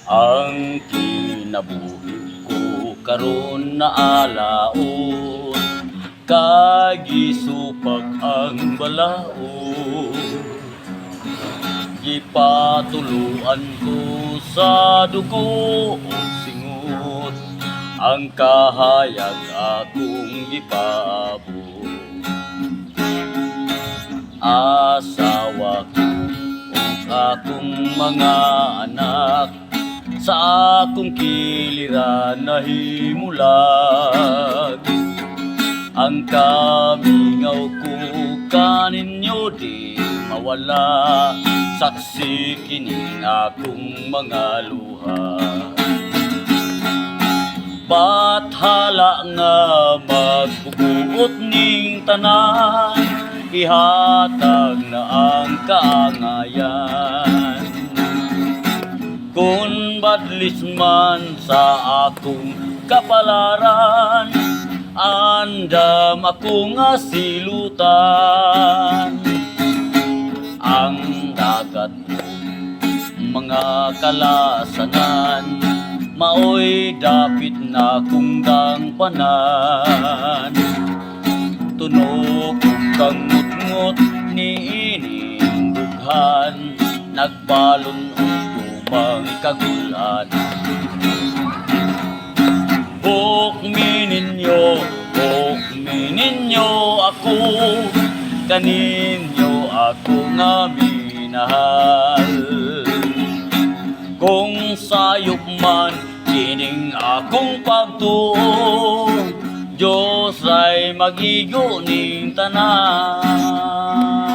Ang kinabuhi ko karon na alaon, kay gisupag ang balaod. Gipatuluan ko sa dugo o singot, ang kahayag akong gipaabot. Asawa ko ug akong mga anak, sa akong kiliran nahimulag. Ang kamingaw ko kaninyo di mawala, saksi kining akong mga luha. Bathala nga magbubuot ning tanan, ihatag na ang kaangayan. Kung badlis man sa akong kapalaran, andam ako nga silutan. Ang dagat ko, mga kalasanan, maoy dapit na kong gangpanan. Tunog kang ngut-ngut ni ining dughan, nagbalon tumang kagulan. Bukmi ninyo ako, kaninyo ako nga minahal. Kung sayop man kining akong pagtuo, Diyos ay mag-igo ning tanan.